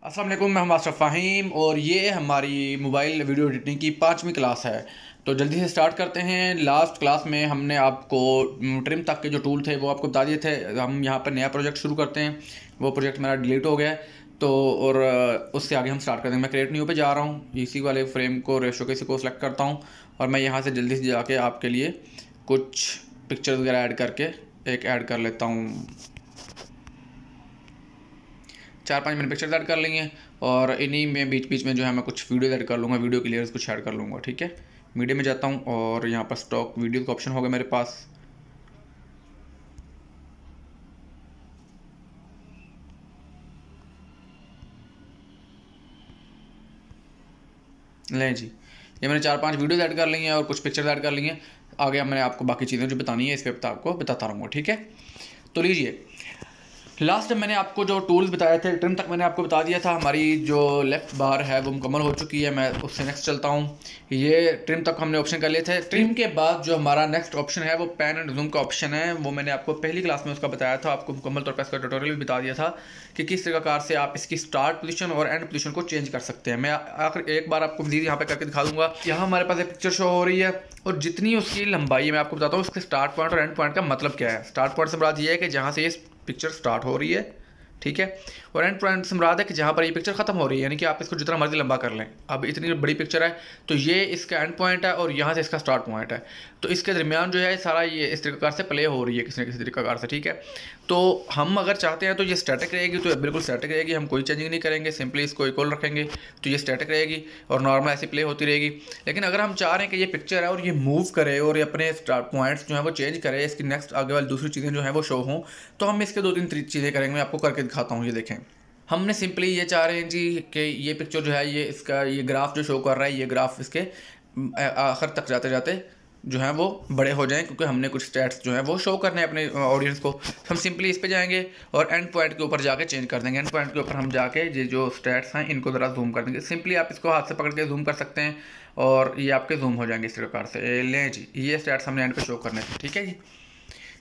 अस्सलाम वालेकुम, मैं हूं मास्टर फ़हीम और ये हमारी मोबाइल वीडियो एडिटिंग की 5वीं क्लास है। तो जल्दी से स्टार्ट करते हैं। लास्ट क्लास में हमने आपको ट्रिम तक के जो टूल थे वो आपको बता दिए थे। हम यहाँ पर नया प्रोजेक्ट शुरू करते हैं। वो प्रोजेक्ट मेरा डिलीट हो गया है तो और उससे आगे हम स्टार्ट कर देंगे। मैं क्रिएट न्यू पे जा रहा हूँ, इसी वाले फ्रेम को रेशो के को सिलेक्ट करता हूँ और मैं यहाँ से जल्दी से जाके आपके लिए कुछ पिक्चर्स वगैरह ऐड करके एक ऐड कर लेता हूँ। 4-5 मैंने पिक्चर्स ऐड कर ली हैं और इन्हीं में बीच बीच में जो है मैं कुछ वीडियो ऐड कर लूँगा, वीडियो क्लियर्स कुछ ऐड कर लूँगा। ठीक है, मीडिया में जाता हूँ और यहाँ पर स्टॉक वीडियो का ऑप्शन होगा मेरे पास। लें जी, ये मैंने 4-5 वीडियोज़ ऐड कर ली हैं और कुछ पिक्चर्स ऐड कर ली हैं। आगे मैंने आपको बाकी चीज़ें जो बतानी है इस पर आपको बताता रहूँगा। ठीक है, तो लीजिए, लास्ट टाइम मैंने आपको जो टूल्स बताए थे, ट्रिम तक मैंने आपको बता दिया था। हमारी जो लेफ़्ट बार है वो मुकम्मल हो चुकी है। मैं उससे नेक्स्ट चलता हूँ। ये ट्रिम तक हमने ऑप्शन कर लिए थे। ट्रिम के बाद जो हमारा नेक्स्ट ऑप्शन है वो पैन एंड जूम का ऑप्शन है। वो मैंने आपको पहली क्लास में उसका बताया था, आपको मुकम्मल तौर पर इसका ट्यूटोरियल भी बता दिया था कि किस प्रकार से आप इसकी स्टार्ट पोजीशन और एंड पोजीशन को चेंज कर सकते हैं। मैं आखिर एक बार आपको मज़ीद यहाँ पे करके दिखा दूँगा। यहाँ हमारे पास एक पिक्चर शो हो रही है और जितनी उसकी लंबाई है मैं आपको बताता हूँ उसके स्टार्ट पॉइंट और एंड पॉइंट का मतलब क्या है। स्टार्ट पॉइंट से मुराद ये है कि जहाँ से ये पिक्चर स्टार्ट हो रही है, ठीक है, और एंड पॉइंट से मुराद है कि जहाँ पर ये पिक्चर खत्म हो रही है, यानी कि आप इसको जितना मर्जी लंबा कर लें। अब इतनी बड़ी पिक्चर है तो ये इसका एंड पॉइंट है और यहाँ से इसका स्टार्ट पॉइंट है। तो इसके दरमियान जो है सारा ये इस तरीके से प्ले हो रही है किसी न किसी तरीके से। ठीक है, तो हम अगर चाहते हैं तो ये स्टैटिक रहेगी, तो बिल्कुल स्टैटिक रहेगी, हम कोई चेंजिंग नहीं करेंगे, सिंपली इसको इक्वल रखेंगे तो ये स्टैटिक रहेगी और नॉर्मल ऐसी प्ले होती रहेगी। लेकिन अगर हम चाह रहे हैं कि ये पिक्चर है और ये मूव करे और ये अपने स्टार्ट पॉइंट्स जो है वो चेंज करे, इसकी नेक्स्ट आगे वाली दूसरी चीज़ें जो हैं वो शो हों, तो हम इसके 2-3 चीज़ें करेंगे। मैं आपको करके दिखाता हूँ। ये देखें, हमने सिंपली ये चाह रहे हैं जी कि ये पिक्चर जो है ये इसका ये ग्राफ जो शो कर रहा है, ये ग्राफ इसके आखिर तक जाते जाते जो है वो बड़े हो जाएं, क्योंकि हमने कुछ स्टैट्स जो है वो शो करने हैं अपने ऑडियंस को। हम सिंपली इस पे जाएंगे और एंड पॉइंट के ऊपर जाके चेंज कर देंगे। एंड पॉइंट के ऊपर हम जाके ये जो स्टैट्स हैं इनको ज़रा जूम कर देंगे। सिंपली आप इसको हाथ से पकड़ के जूम कर सकते हैं और ये आपके जूम हो जाएंगे इस प्रकार से। लें जी, ये स्टैट्स हमने एंड पे शो करने थे। ठीक है जी,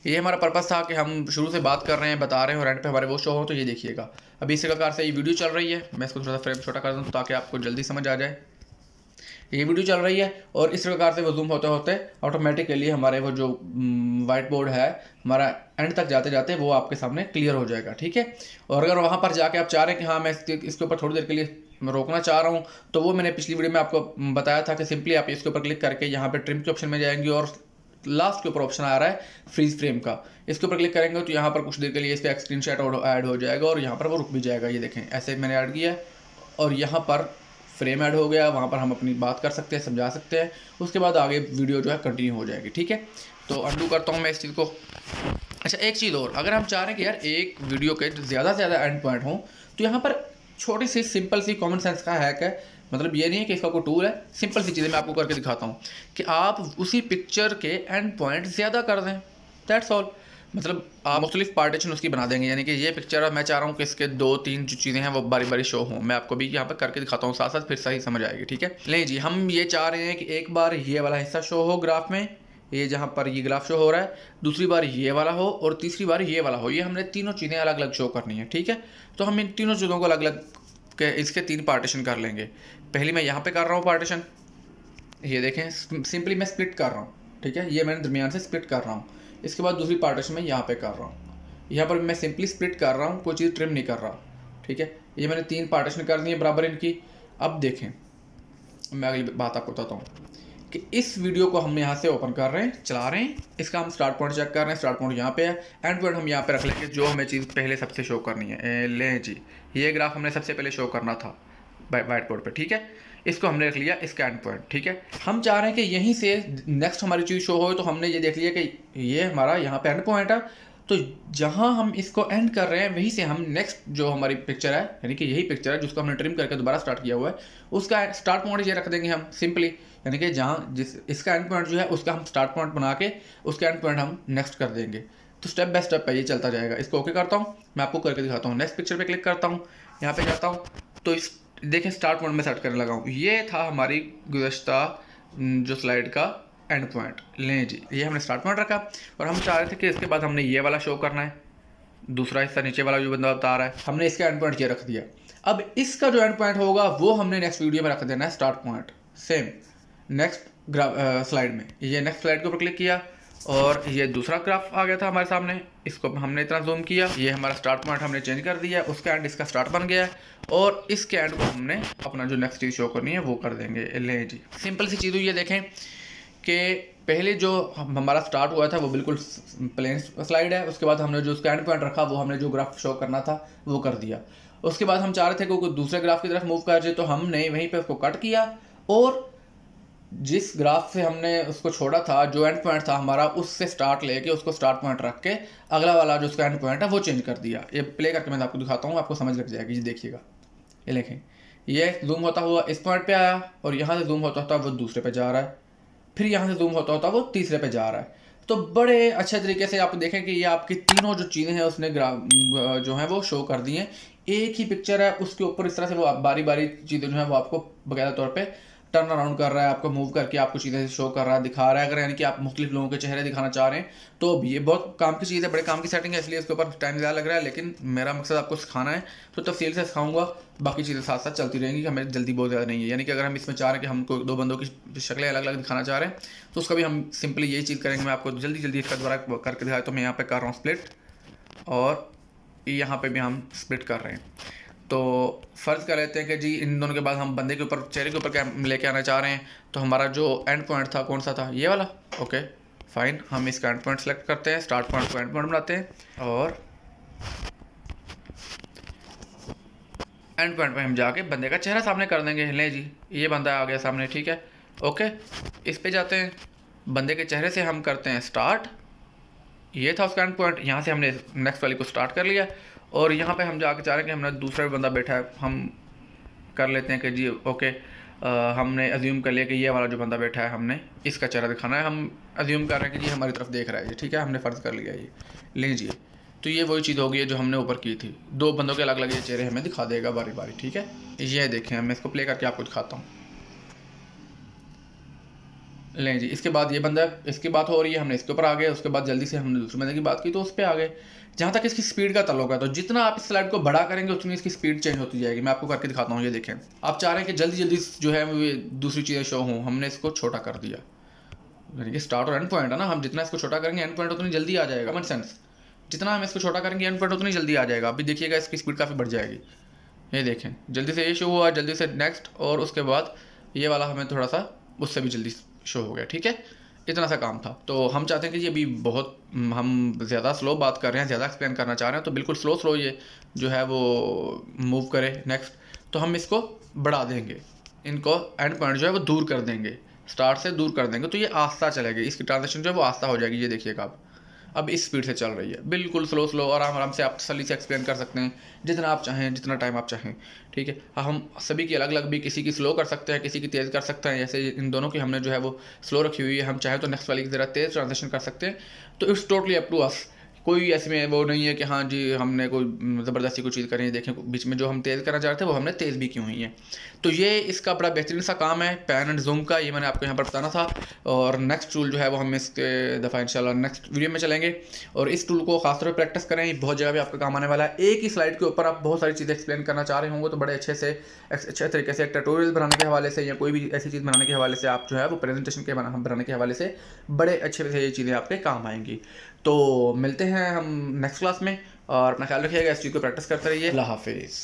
ये हमारा पर्पस था कि हम शुरू से बात कर रहे हैं, बता रहे हैं और एंड पे हमारे वो शो हो। तो ये देखिएगा, अभी इस प्रकार से ये वीडियो चल रही है। मैं इसको थोड़ा सा फ्रेम छोटा कर दूँ ताकि आपको जल्दी समझ आ जाए। ये वीडियो चल रही है और इस प्रकार से वो जूम होते होते ऑटोमेटिकली हमारे वो जो वाइट बोर्ड है हमारा एंड तक जाते जाते वो आपके सामने क्लियर हो जाएगा। ठीक है, और अगर वहाँ पर जाके आप चाह रहे हैं कि हाँ मैं इसके ऊपर थोड़ी देर के लिए मैं रोकना चाह रहा हूँ, तो वो मैंने पिछली वीडियो में आपको बताया था कि सिंपली आप इसके ऊपर क्लिक करके यहाँ पर ट्रिम के ऑप्शन में जाएंगे और लास्ट के ऊपर ऑप्शन आ रहा है फ्रीज फ्रेम का। इसके ऊपर क्लिक करेंगे तो यहाँ पर कुछ देर के लिए इसका एक स्क्रीनशॉट ऐड हो जाएगा और यहाँ पर वो रुक भी जाएगा। ये देखें, ऐसे मैंने ऐड किया है और यहाँ पर फ्रेम ऐड हो गया। वहाँ पर हम अपनी बात कर सकते हैं, समझा सकते हैं। उसके बाद आगे वीडियो जो है कंटिन्यू हो जाएगी। ठीक है, तो अंडू करता हूँ मैं इस चीज़ को। अच्छा, एक चीज़ और, अगर हम चाह रहे हैं कि यार एक वीडियो के ज़्यादा से ज़्यादा एंड पॉइंट हो, तो यहाँ पर छोटी सी सिंपल सी कॉमन सेंस का हैक है। मतलब ये नहीं है कि इसका कोई टूल है, सिंपल सी चीज़ें मैं आपको करके दिखाता हूँ कि आप उसी पिक्चर के एंड पॉइंट ज़्यादा कर दें। That's all. मतलब आप मुख्तलिफ पार्टीशन उसकी बना देंगे, यानी कि ये पिक्चर है, मैं चाह रहा हूँ कि इसके 2-3 जो चीज़ें हैं वो बारी बारी शो हों। मैं आपको भी यहाँ पर करके दिखाता हूँ साथ साथ, फिर सही समझ आएगी। ठीक है, नहीं जी, हम ये चाह रहे हैं कि एक बार ये वाला हिस्सा शो हो ग्राफ में, ये जहाँ पर ये ग्राफ शो हो रहा है, दूसरी बार ये वाला हो और तीसरी बार ये वाला हो। ये हमने तीनों चीज़ें अलग अलग शो करनी है। ठीक है, तो हम इन तीनों चीज़ों को अलग अलग इसके 3 पार्टीशन कर लेंगे। पहली मैं यहाँ पे कर रहा हूँ पार्टीशन, ये देखें, सिंपली मैं स्प्लिट कर रहा हूँ। ठीक है, ये मैंने दरमियान से स्प्लिट कर रहा हूँ। इसके बाद दूसरी पार्टीशन में यहाँ पे कर रहा हूँ। यहाँ पर मैं सिंपली स्प्लिट कर रहा हूँ, कोई चीज़ ट्रिम नहीं कर रहा। ठीक है, ये मैंने 3 पार्टीशन कर दी है बराबर इनकी। अब देखें, मैं अगली बात आपको बताता हूँ कि इस वीडियो को हम यहाँ से ओपन कर रहे हैं, चला रहे हैं, इसका हम स्टार्ट पॉइंट चेक कर रहे हैं। स्टार्ट पॉइंट यहाँ पे है, एंड पॉइंट हम यहाँ पे रख लेंगे जो हमें चीज़ पहले सबसे शो करनी है। लें जी, ये ग्राफ हमने सबसे पहले शो करना था वाइट बोर्ड पे। ठीक है, इसको हमने रख लिया इसका एंड पॉइंट। ठीक है, हम चाह रहे हैं कि यहीं से नेक्स्ट हमारी चीज़ शो हो, तो हमने ये देख लिया कि ये हमारा यहाँ पे एंड पॉइंट है। तो जहाँ हम इसको एंड कर रहे हैं वहीं से हम नेक्स्ट जो हमारी पिक्चर है, यानी कि यही पिक्चर है जिसको हमने ट्रिम करके दोबारा स्टार्ट किया हुआ है, उसका स्टार्ट पॉइंट ये रख देंगे हम सिंपली। यानी कि जहाँ जिस इसका एंड पॉइंट जो है उसका हम स्टार्ट पॉइंट बना के उसका एंड पॉइंट हम नेक्स्ट कर देंगे। तो स्टेप बाय स्टेप पे ये चलता जाएगा। इसको ओके करता हूँ, मैं आपको करके दिखाता हूँ। नेक्स्ट पिक्चर पे क्लिक करता हूँ, यहाँ पे जाता हूँ तो इस देखें स्टार्ट पॉइंट में सेट करने लगा हूँ। ये था हमारी गुज़श्ता जो स्लाइड का एंड पॉइंट। लें जी, ये हमने स्टार्ट पॉइंट रखा और हम चाह रहे थे कि इसके बाद हमने ये वाला शो करना है, दूसरा हिस्सा नीचे वाला जो बंदा बता रहा है, हमने इसका एंड पॉइंट ये रख दिया। अब इसका जो एंड पॉइंट होगा वो हमने नेक्स्ट वीडियो में रख देना है start point, same next slide में। ये नेक्स्ट स्लाइड के ऊपर क्लिक किया और ये दूसरा ग्राफ आ गया था हमारे सामने, इसको हमने इतना जूम किया, ये हमारा स्टार्ट पॉइंट हमने चेंज कर दिया, उसका एंड इसका स्टार्ट बन गया है और इसके एंड को हमने अपना जो नेक्स्ट चीज़ शो करनी है वो कर देंगे। ले जी, सिंपल सी चीज़ हुई है। देखें कि पहले जो हमारा स्टार्ट हुआ था वो बिल्कुल प्लेन स्लाइड है, उसके बाद हमने जो उसका एंड पॉइंट रखा वो हमने जो ग्राफ शो करना था वो कर दिया। उसके बाद हम चाह रहे थे कि कोई दूसरे ग्राफ की तरफ मूव कर जाए, तो हमने वहीं पे उसको कट किया और जिस ग्राफ से हमने उसको छोड़ा था, जो एंड पॉइंट था हमारा, उससे स्टार्ट लेके उसको स्टार्ट पॉइंट रख के अगला वाला जो उसका एंड पॉइंट है वो चेंज कर दिया। ये प्ले करके मैं आपको दिखाता हूँ, आपको समझ लग जाएगी। ये देखिएगा, ये देखें, ये जूम होता हुआ इस पॉइंट पे आया और यहाँ से जूम होता होता वो दूसरे पे जा रहा है, फिर यहाँ से जूम होता होता वो तीसरे पे जा रहा है। तो बड़े अच्छे तरीके से आप देखें कि ये आपकी तीनों जो चीज़ें हैं उसने जो है वो शो कर दी हैं। एक ही पिक्चर है, उसके ऊपर इस तरह से वो बारी बारी चीज़ें जो है वो आपको बाकायदा तौर पे टर्न अराउंड कर रहा है, आपको मूव करके आपको चीज़ें शो कर रहा है, दिखा रहा है। अगर यानी कि आप मुख्तलिफ लोगों के चेहरे दिखाना चाह रहे हैं तो ये बहुत काम की चीज़ है, बड़े काम की सेटिंग है, इसलिए इसके ऊपर टाइम ज़्यादा लग रहा है। लेकिन मेरा मकसद आपको सिखाना है तो तफसील से सिखाऊंगा, बाकी चीज़ें साथ साथ चलती रहेंगी, हमें जल्दी बहुत ज़्यादा नहीं है। यानी कि अगर हम इसमें चाह रहे हैं कि हमको दो बंदों की शक्लें अलग अलग दिखाना चाह रहे हैं तो उसका भी हम सिंपली यही चीज़ करेंगे। मैं आपको जल्दी जल्दी इसका द्वारा करके दिखाया, तो मैं यहाँ पर कर रहा हूँ स्प्लिट और यहाँ पर भी हम स्प्लिट कर रहे हैं। तो फ़र्ज़ कर लेते हैं कि जी इन दोनों के बाद हम बंदे के ऊपर चेहरे के ऊपर क्या लेके आना चाह रहे हैं, तो हमारा जो एंड पॉइंट था कौन सा था, ये वाला। ओके फाइन, हम इसका एंड पॉइंट सेलेक्ट करते हैं, स्टार्ट पॉइंट को एंड पॉइंट बनाते हैं और एंड पॉइंट पे हम जाके बंदे का चेहरा सामने कर देंगे। ले जी, ये बंदा आ गया सामने, ठीक है। ओके, इस पे जाते हैं, बंदे के चेहरे से हम करते हैं स्टार्ट, ये था उसका एंड पॉइंट। यहाँ से हमने नेक्स्ट वाली को स्टार्ट कर लिया और यहाँ पे हम जाके चाह रहे हैं कि हमने दूसरा भी बंदा बैठा है, हम कर लेते हैं कि जी ओके, हमने अज्यूम कर लिया कि ये वाला जो बंदा बैठा है हमने इसका चेहरा दिखाना है। हम अज्यूम कर रहे हैं कि जी हमारी तरफ देख रहा है ये, ठीक है, हमने फ़र्ज़ कर लिया ये। लीजिए, तो ये वही चीज़ होगी जो हमने ऊपर की थी, दो बंदों के अलग अलग ये चेहरे हमें दिखा देगा बारी बारी, ठीक है। ये देखें, मैं इसको प्ले करके आपको दिखाता हूँ। लें जी, इसके बाद ये बंदा, इसकी बात हो रही है, हमने इसके ऊपर आ गए, उसके बाद जल्दी से हमने दूसरे बंदे की बात की तो उस पर आ गए। जहाँ तक इसकी स्पीड का ताल्लुक है, तो जितना आप इस स्लाइड को बड़ा करेंगे उतनी इसकी स्पीड चेंज होती जाएगी। मैं आपको करके दिखाता हूँ। ये देखें, आप चाह रहे हैं कि जल्दी जल्दी जो है वो दूसरी चीज़ें शो हों, हमने इसको छोटा कर दिया। यानी कि स्टार्ट और एंड पॉइंट है ना, हम जितना इसको छोटा करेंगे एंड पॉइंट उतनी जल्दी आ जाएगा। कॉमन सेंस, जितना हम इसको छोटा करेंगे एंड पॉइंट उतनी जल्दी आ जाएगा। अभी देखिएगा इसकी स्पीड काफ़ी बढ़ जाएगी। ये देखें, जल्दी से ये शो हुआ, जल्दी से नेक्स्ट, और उसके बाद ये वाला हमें थोड़ा सा उससे भी जल्दी शो हो गया, ठीक है। इतना सा काम था। तो हम चाहते हैं कि ये अभी बहुत हम ज़्यादा स्लो बात कर रहे हैं, ज़्यादा एक्सप्लेन करना चाह रहे हैं, तो बिल्कुल स्लो ये जो है वो मूव करे नेक्स्ट। तो हम इसको बढ़ा देंगे, इनको एंड पॉइंट जो है वो दूर कर देंगे, स्टार्ट से दूर कर देंगे, तो ये आस्ता चलेगी, इसकी ट्रांजेक्शन जो है वो आस्ता हो जाएगी। ये देखिएगा, अब इस स्पीड से चल रही है, बिल्कुल स्लो आराम आराम से आप तसल्ली से एक्सप्लेन कर सकते हैं जितना आप चाहें, जितना टाइम आप चाहें, ठीक है। हम सभी की अलग अलग भी, किसी की स्लो कर सकते हैं, किसी की तेज़ कर सकते हैं। जैसे इन दोनों की हमने जो है वो स्लो रखी हुई है, हम चाहें तो नेक्स्ट वाली की ज़रा तेज़ ट्रांजेक्शन कर सकते हैं। तो it's totally up to us. कोई ऐसे में वो नहीं है कि हाँ जी हमने कोई ज़बरदस्ती कोई चीज़ करें। देखें, बीच में जो हम तेज़ करना चाह रहे थे वो हमने तेज़ भी की हुई हैं। तो ये इसका बड़ा बेहतरीन सा काम है पैन एंड जूम का, ये मैंने आपको यहाँ पर बताना था। और नेक्स्ट टूल जो है वो हम इसके दफ़ा इंशाल्लाह नेक्स्ट वीडियो में चलेंगे। और इस टूल को खासतौर पर प्रैक्टिस करें, बहुत जगह भी आपका काम आने वाला है। एक ही स्लाइड के ऊपर आप बहुत सारी चीज़ें एक्सप्लेन करना चाह रहे होंगे तो बड़े अच्छे तरीके से ट्यूटोरियल बनाने के हवाले से या कोई भी ऐसी चीज़ बनाने के हवाले से आप जो है वो प्रेजेंटेशन के बनाने के हवाले से बड़े अच्छे से ये चीज़ें आपके काम आएंगी। तो मिलते हैं हम नेक्स्ट क्लास में, और अपना ख्याल रखिएगा, इस चीज़ को प्रैक्टिस करते रहिए। अल्लाह हाफिज़।